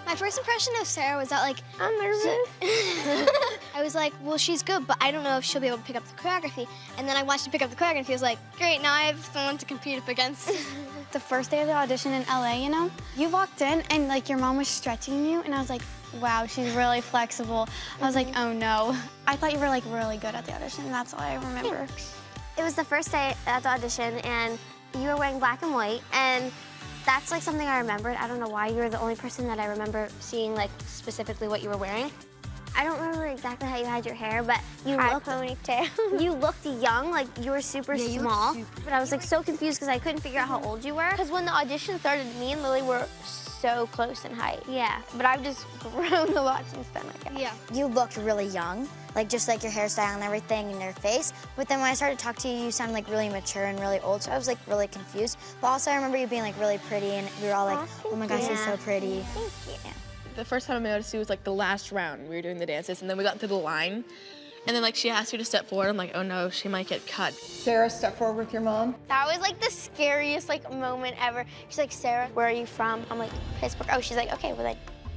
My first impression of Sarah was that, like, I'm nervous. I was like, well, she's good, but I don't know if she'll be able to pick up the choreography. And then I watched her pick up the choreography. I was like, great, now I have someone to compete up against. The first day of the audition in LA, you know, you walked in and like your mom was stretching you, and I was like, wow, she's really flexible. I was like, oh no. I thought you were like really good at the audition, and that's all I remember. It was the first day at the audition, and you were wearing black and white, and that's like something I remembered. I don't know why. You were the only person that I remember seeing like specifically what you were wearing. I don't remember exactly how you had your hair, but you looked ponytail. You looked young, like you were super small. But I was like so confused because I couldn't figure out how old you were. Because when the audition started, me and Lily were so close in height. Yeah. But I've just grown a lot since then, I guess. Yeah. You looked really young, like just like your hairstyle and everything and your face. But then when I started to talk to you, you sounded like really mature and really old, so I was like really confused. But also I remember you being like really pretty, and we were all like, oh my gosh, she's so pretty. Thank you. The first time I noticed you was like the last round. We were doing the dances, and then we got to the line. And then like she asked you to step forward. I'm like, oh no, she might get cut. Sarah, step forward with your mom. That was like the scariest like moment ever. She's like, Sarah, where are you from? I'm like, Pittsburgh. Oh, she's like, okay, well then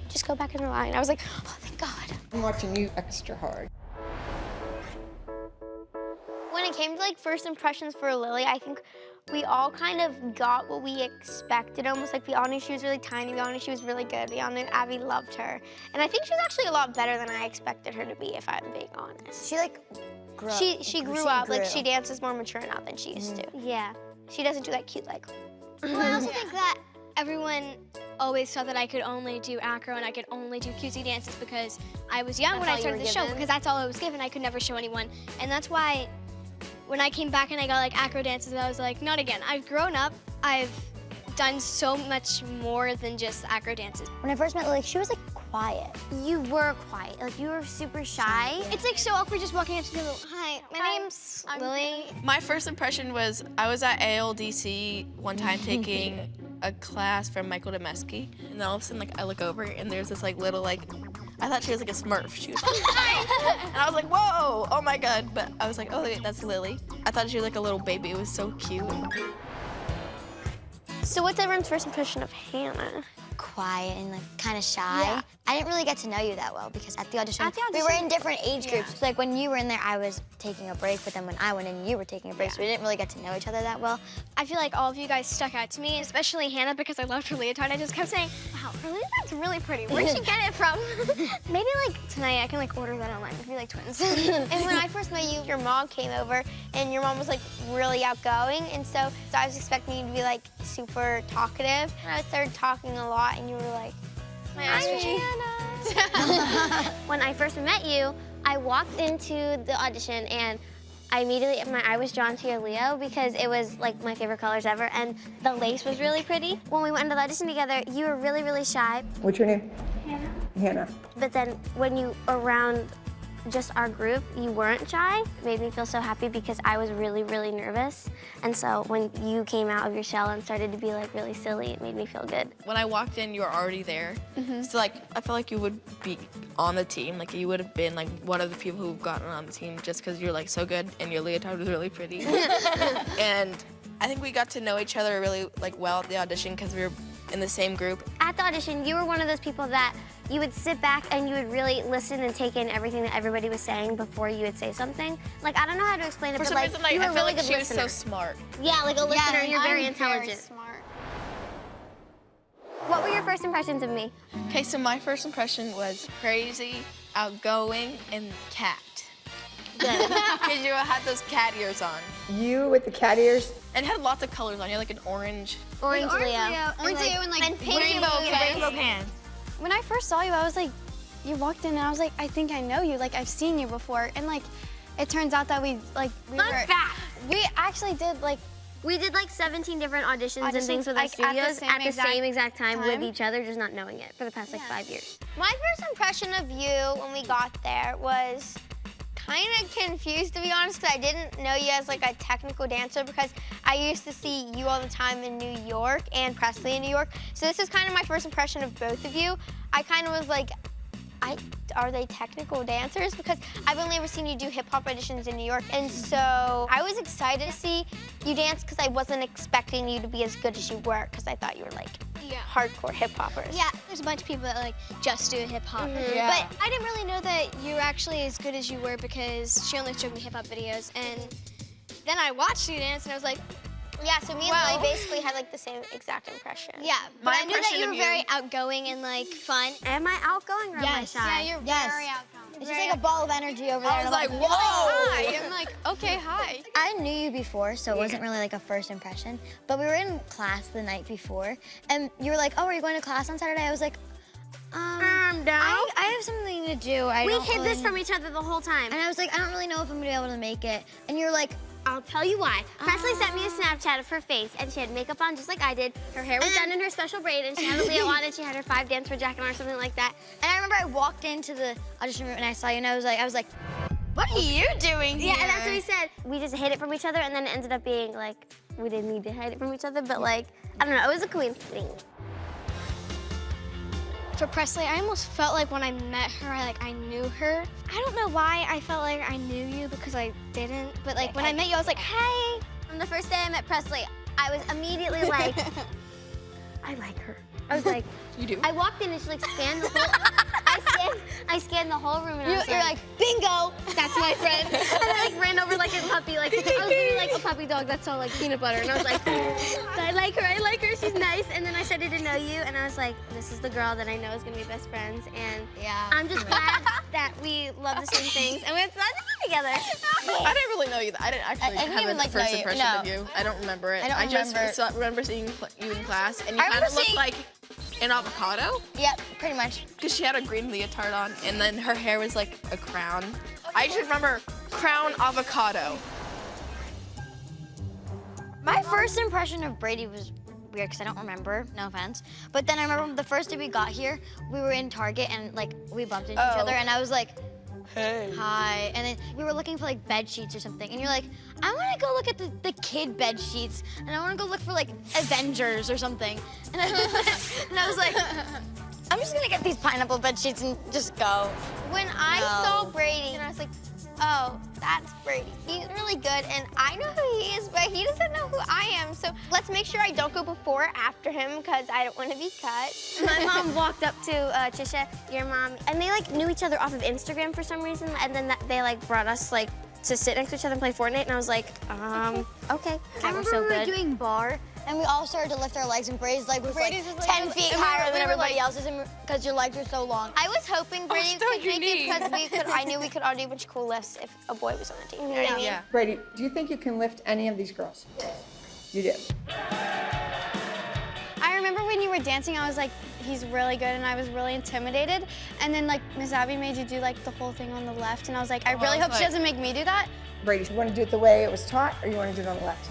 just go back in the line. I was like, oh, thank God. I'm watching you extra hard. When it came to like first impressions for Lily, I think we all kind of got what we expected. Almost like we all knew she was really tiny. We all knew she was really good. We all knew Abby loved her. And I think she's actually a lot better than I expected her to be, if I'm being honest. She like grew up. She grew up. Like she dances more mature now than she used to. Yeah. She doesn't do that cute like. Well, I also think that everyone always thought that I could only do acro and I could only do cutesy dances because I was young when I started the show, because that's all I was given. I could never show anyone. And that's why when I came back and I got like acro dances, I was like, not again. I've grown up. I've done so much more than just acro dances. When I first met Lily, she was like quiet. You were quiet. Like you were super shy. Yeah. It's like so awkward just walking up to people. Hi, my name's Lily. My first impression was I was at ALDC one time taking a class from Michael Demeski, and then all of a sudden like I look over and there's this like little like, I thought she was like a Smurf. She was like, hi! And I was like, whoa, oh my God. But I was like, oh wait, that's Lily. I thought she was like a little baby. It was so cute. So what's everyone's first impression of Hannah? Quiet and like kind of shy. Yeah. I didn't really get to know you that well because at the audition, we were in different age groups. So like when you were in there, I was taking a break, but then when I went in, you were taking a break, so we didn't really get to know each other that well. I feel like all of you guys stuck out to me, especially Hannah, because I loved her leotard. I just kept saying, wow, her leotard's really pretty. Where'd she get it from? Maybe like tonight I can like order that online. We'd be like twins. And when I first met you, your mom came over, and your mom was like really outgoing, and so I was expecting you to be like super talkative. And I started talking a lot, and you were like, My ass was Hannah. When I first met you, I walked into the audition and I immediately, my eye was drawn to your Leo because it was like my favorite colors ever, and the lace was really pretty. When we went into the audition together, you were really, really shy. What's your name? Hannah. Hannah. But then when you were around just our group, you weren't shy. It made me feel so happy because I was really, really nervous. And so when you came out of your shell and started to be like really silly, it made me feel good. When I walked in, you were already there. So like, I felt like you would be on the team. Like you would have been like one of the people who've gotten on the team just because you're like so good and your leotard was really pretty. And I think we got to know each other really like well at the audition because we were in the same group. At the audition, you were one of those people that you would sit back and you would really listen and take in everything that everybody was saying before you would say something. Like, I don't know how to explain it, For but some like, reason, like, you were I a feel really like good she was listener. so smart. Yeah, like a listener, you're very I'm intelligent. Very smart. What were your first impressions of me? Okay, so my first impression was crazy, outgoing, and cat. Because you had those cat ears on. You with the cat ears? And had lots of colors on. You had like an orange. Orange Leo. Orange Leo and like pink Rainbow pan. When I first saw you, I was like, you walked in and I was like, I think I know you. Like, I've seen you before. And like, it turns out that we actually did like, We did like 17 different auditions and things with our like, at the studios same at the exact same exact time with time. each other, just not knowing it for the past like 5 years. My first impression of you when we got there was kind of confused, to be honest, because I didn't know you as like a technical dancer because I used to see you all the time in New York and Presley in New York. So this is kind of my first impression of both of you. I kind of was like, are they technical dancers? Because I've only ever seen you do hip hop auditions in New York. And so I was excited to see you dance because I wasn't expecting you to be as good as you were because I thought you were like hardcore hip hoppers. Yeah, there's a bunch of people that like just do hip hop. Yeah. But I didn't really know that you were actually as good as you were because she only showed me hip hop videos, and then I watched you dance and I was like, Yeah, so me and Wow. Lily basically had like the same exact impression. yeah. But My I knew that impression you of were you- very outgoing and like fun. Am I outgoing or am I Yes. shy? you're Yes. very outgoing. It's just like a ball of energy over there. I was and like, I'm whoa! Hi. I'm like, okay, hi. I knew you before, so it wasn't really like a first impression. But we were in class the night before, and you were like, "Oh, are you going to class on Saturday?" I was like, down. I have something to do. We hid this from each other the whole time. And I was like, I don't really know if I'm gonna be able to make it. And you're like, I'll tell you why. Presley sent me a Snapchat of her face, and she had makeup on just like I did. Her hair was done in her special braid, and she had a Leo on, and she had her 5 dance for jacket on or something like that. and I remember I walked into the audition room and I saw you, and I was like, What are you doing here? Yeah, and that's what we said. We just hid it from each other, and then it ended up being like we didn't need to hide it from each other, but like I don't know, it was a coincidence. For Presley, I almost felt like when I met her, I knew her. I don't know why I felt like I knew you because I didn't. But like when I met you, I was like, hey. From the first day I met Presley, I was immediately like, I like her. I was like, You do? I walked in and she like scanned the whole. I scanned the whole room and I was You're like, bingo, that's my friend. and I like ran over like a puppy, like I was literally like a puppy dog that saw like peanut butter, and I was like, I like her, she's nice. And then I started to know you, and I was like, this is the girl that I know is gonna be best friends, and yeah. I'm just glad that we love the same things, and we're glad to be together. I didn't really know you. I didn't actually I didn't have even, a like, first know you. impression No. of you. I don't remember it. I don't just remember. remember seeing you in class, and you I kind remember of looked seeing- like an avocado Yep, pretty much. because she had a green leotard on, and then her hair was like a crown. I just remember crown avocado. My first impression of Brady was weird because I don't remember, no offense. But then I remember the first day we got here, we were in Target and like we bumped into each Oh. other, and I was like, Hey. hi. And then we were looking for like bed sheets or something, and you're like, I want to go look at the kid bed sheets, and I want to go look for like Avengers or something. And I was like, I'm just gonna get these pineapple bed sheets and just go. When I No. saw Brady, and I was like, oh, that's Brady. He's really good, and I know who he is, but he doesn't know who I am. So let's make sure I don't go before or after him because I don't want to be cut. My mom walked up to Trisha, your mom, and they like knew each other off of Instagram for some reason, and then they like brought us like to sit next to each other and play Fortnite, and I was like, okay. I That remember was so we were good. doing bar, and we all started to lift our legs, and Brady's leg was Brady's like was, like, 10 feet and we higher were- than we were, everybody like- else's because your legs are so long. I was hoping Brady so could make it unique. because I knew we could all do a bunch of cool lifts if a boy was on the team. You know what I mean? Yeah. Brady, do you think you can lift any of these girls? You do. I remember when you were dancing, I was like, he's really good, and I was really intimidated. And then like Miss Abby made you do like the whole thing on the left, and I was like, I really was hope she like- doesn't make me do that. Brady, you want to do it the way it was taught, or you want to do it on the left?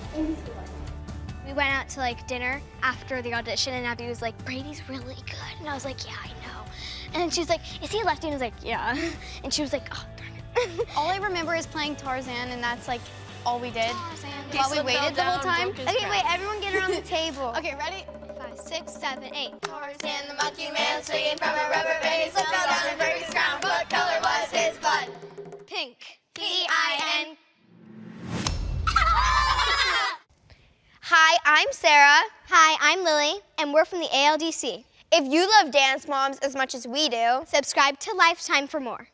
We went out to like dinner after the audition, and Abby was like, Brady's really good. And I was like, yeah, I know. And then she was like, is he a lefty? And I was like, yeah. And she was like, oh, darn it. All I remember is playing Tarzan, and that's like all we did Tarzan. while we slipped waited the down, whole time. broke his Okay, wait, crown. everyone get around the table. Okay, ready? 5, 6, 7, 8. Tarzan the monkey man swinging from a rubber band, he slipped all down and broke his crown. What color was his butt? Pink. P-I-N. Hi, I'm Sarah. Hi, I'm Lily, and we're from the ALDC. If you love Dance Moms as much as we do, Subscribe to Lifetime for more.